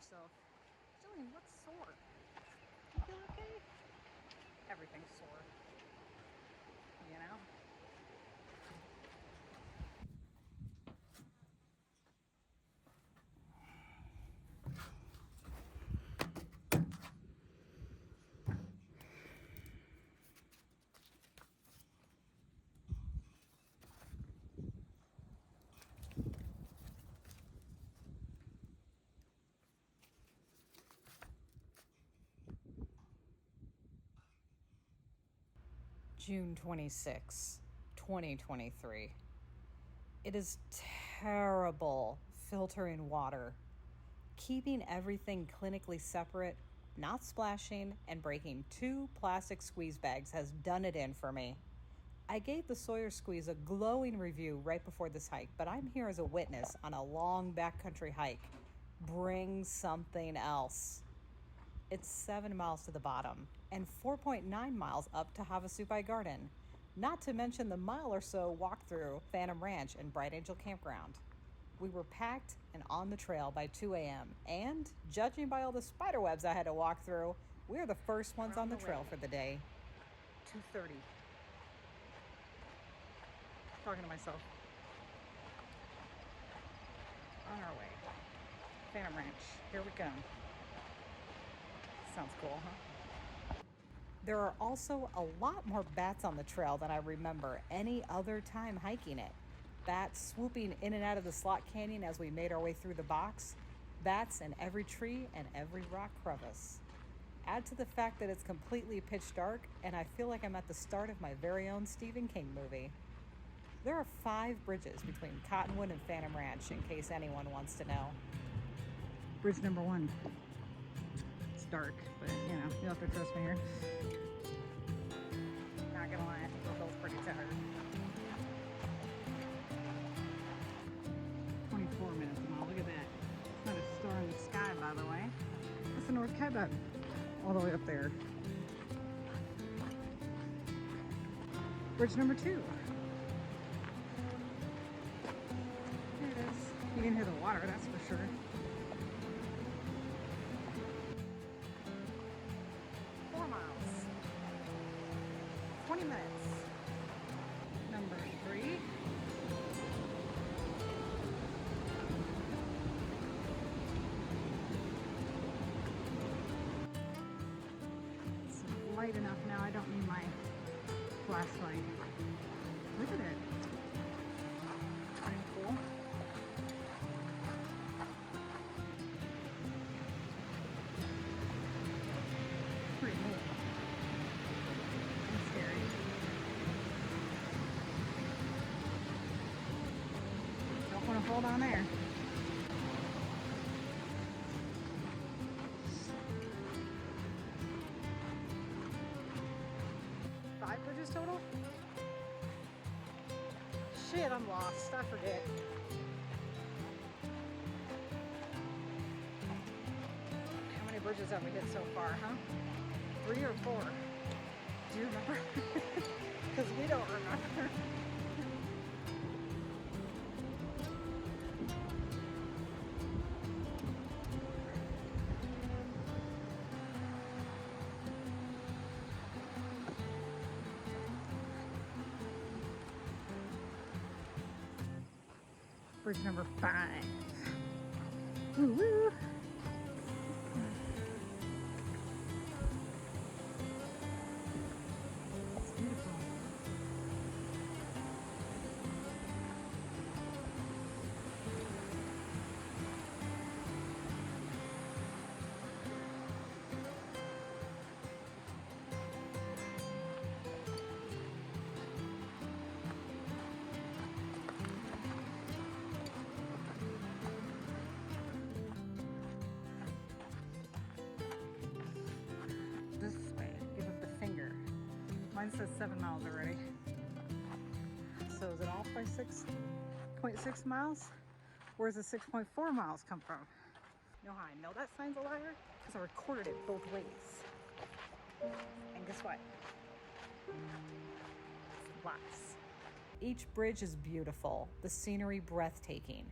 yourself. Jillian, what's sore? You feel okay? Everything's sore. You know? June 26, 2023. It is terrible filtering water. Keeping everything clinically separate, not splashing, and breaking 2 plastic squeeze bags has done it in for me. I gave the Sawyer Squeeze a glowing review right before this hike, but I'm here as a witness on a long backcountry hike. Bring something else. It's 7 miles to the bottom and 4.9 miles up to Havasupai Garden, not to mention the mile or so walk through Phantom Ranch and Bright Angel Campground. We were packed and on the trail by 2 a.m. and, judging by all the spider webs I had to walk through, we're the first ones on the trail for the day. 2:30. Talking to myself. On our way. Phantom Ranch. Here we go. Sounds cool, huh? There are also a lot more bats on the trail than I remember any other time hiking it. Bats swooping in and out of the slot canyon as we made our way through the box. Bats in every tree and every rock crevice. Add to the fact that it's completely pitch dark, and I feel like I'm at the start of my very own Stephen King movie. There are 5 bridges between Cottonwood and Phantom Ranch, in case anyone wants to know. Bridge number 1. It's dark, but you know, you'll have to trust me here. Not gonna lie, I think we're both pretty tired. 24 minutes a mile, look at that. It's not a star in the sky, by the way. That's the North Cabot, all the way up there. Bridge number 2. Here it is. You can hear the water, that's for sure. 4 miles. 20 minutes. Number 3. It's light enough now, I don't need my flashlight. Look at it. Pretty cool. Pretty neat. And scary. Don't want to fall down there. Five bridges total? Shit, I'm lost. I forget. How many bridges have we hit so far, huh? 3 or 4? Do you remember? Because we don't remember. Bridge number 5. Woo woo! It's beautiful. This way, give it the finger. Mine says 7 miles already. So is it off by 6.6 miles? Where's the 6.4 miles come from? You know how I know that sign's a liar? Because I recorded it both ways. And guess what? Lots. Each bridge is beautiful, the scenery breathtaking.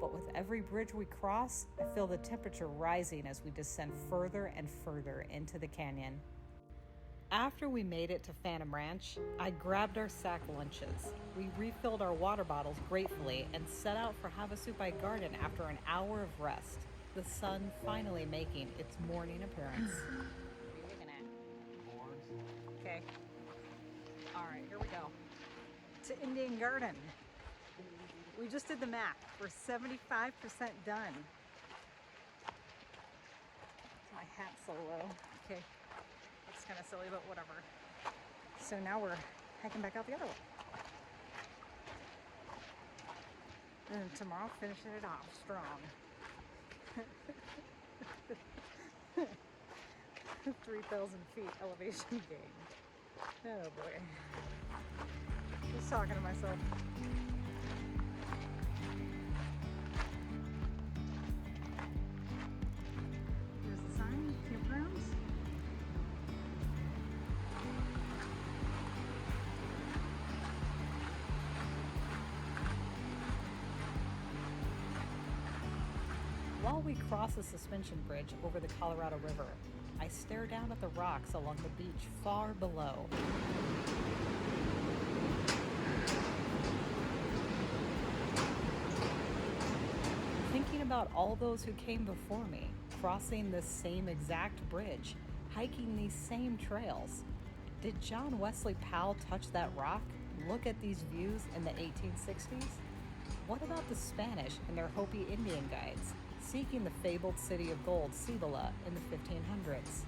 but with every bridge we cross, I feel the temperature rising as we descend further and further into the canyon. After we made it to Phantom Ranch, I grabbed our sack lunches. We refilled our water bottles gratefully and set out for Havasupai Garden after an hour of rest, the sun finally making its morning appearance. What are you looking at? Boards. Okay. All right, here we go. To Indian Garden. We just did the math. We're 75% done. My hat's so low. Okay. It's kind of silly, but whatever. So now we're hiking back out the other way. And tomorrow, finishing it off strong. 3,000 feet elevation gain. Oh boy. Just talking to myself. Here's the sign, campgrounds. While we cross the suspension bridge over the Colorado River, I stare down at the rocks along the beach far below. Thinking about all those who came before me, crossing this same exact bridge, hiking these same trails. Did John Wesley Powell touch that rock, look at these views in the 1860s? What about the Spanish and their Hopi Indian guides, seeking the fabled city of gold, Cibola, in the 1500s?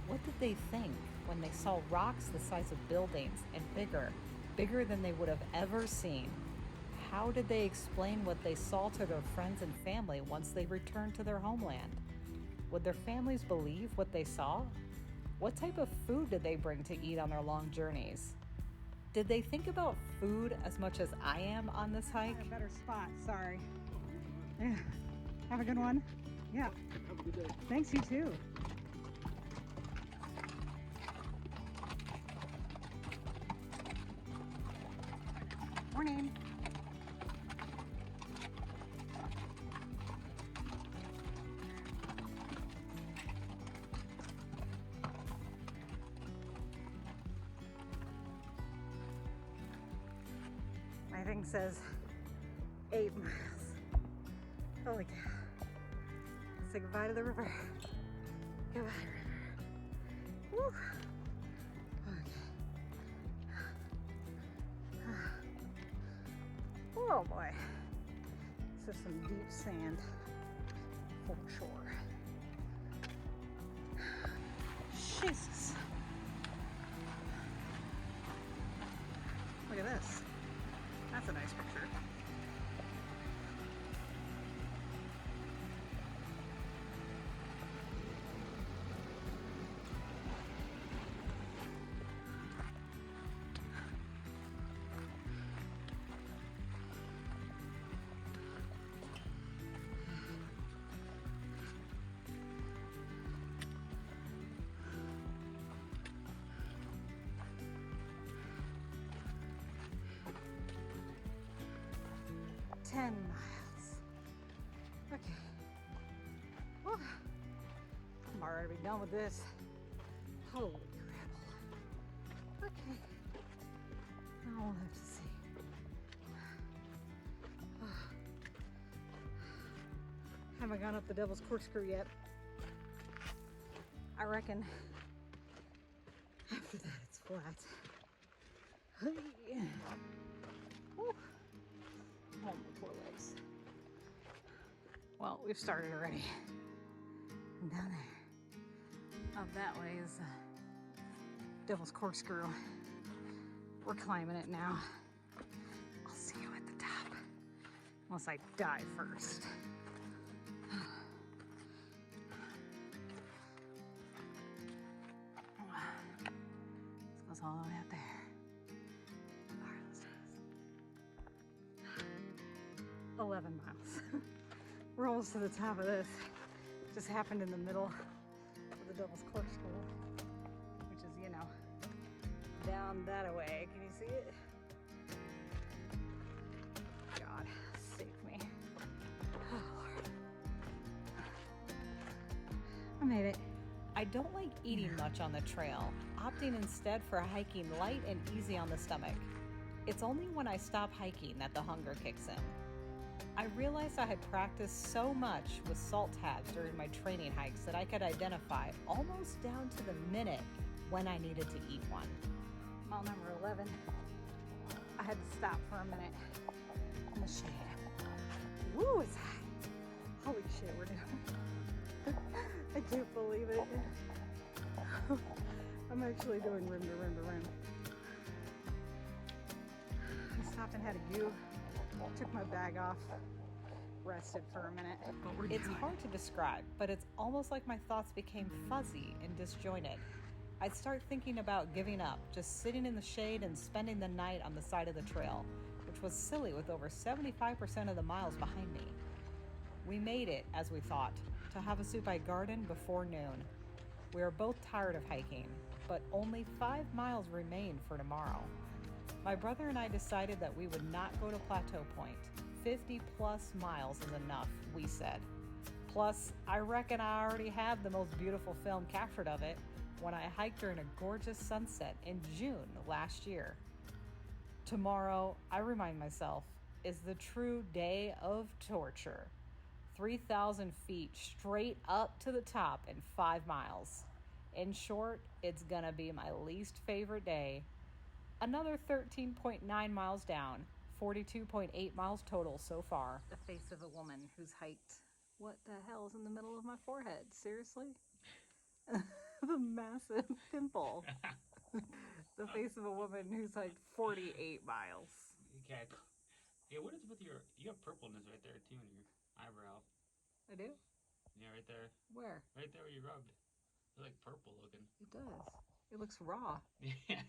What did they think when they saw rocks the size of buildings and bigger than they would have ever seen? How did they explain what they saw to their friends and family once they returned to their homeland? Would their families believe what they saw? What type of food did they bring to eat on their long journeys? Did they think about food as much as I am on this hike? A better spot, sorry. Yeah. Have a good one. Yeah. Have a good day. Thanks, you too. Morning. My thing says 8 miles. Holy cow. Let's say goodbye to the river. Goodbye, river. Woo. Okay. Oh boy. This is some deep sand for sure. Jesus. Look at this. That's a nice picture. Ten miles. Okay. Whew. I'm already done with this. Holy crap. Okay. Now we'll have to see. Haven't gone up the Devil's Corkscrew yet. I reckon after that it's flat. Whew. Oh, my poor legs. Well, we've started already. And down there, up that way is Devil's Corkscrew. We're climbing it now. I'll see you at the top. Unless I die first. This goes all the way up there. 11 miles. We're almost to the top of this. Just happened in the middle of the Devil's Corkscrew, which is, you know, down that way. Can you see it? God, save me. I made it. I don't like eating much on the trail, opting instead for hiking light and easy on the stomach. It's only when I stop hiking that the hunger kicks in. I realized I had practiced so much with salt tabs during my training hikes that I could identify almost down to the minute when I needed to eat one. Mile number 11. I had to stop for a minute in the shade. Woo, it's hot. Holy shit, we're doing. I can't believe it. I'm actually doing rim to rim to rim. I stopped and had a goo. Took my bag off. Rested for a minute. It's hard to describe, but it's almost like my thoughts became fuzzy and disjointed. I'd start thinking about giving up, just sitting in the shade and spending the night on the side of the trail, which was silly with over 75% of the miles behind me. We made it, as we thought, to Havasupai Garden before noon. We are both tired of hiking, but only 5 miles remained for tomorrow. My brother and I decided that we would not go to Plateau Point. 50 plus miles is enough, we said. Plus, I reckon I already have the most beautiful film captured of it when I hiked during a gorgeous sunset in June last year. Tomorrow, I remind myself, is the true day of torture. 3,000 feet straight up to the top in 5 miles. In short, it's gonna be my least favorite day. Another 13.9 miles down, 42.8 miles total so far. The face of a woman who's hiked. What the hell is in the middle of my forehead? Seriously? The massive pimple. The face of a woman who's hiked 48 miles. Okay. Yeah, what is with you have purpleness right there too in your eyebrow. I do? Yeah, right there. Where? Right there where you rubbed. It's like purple looking. It does. It looks raw. Yeah.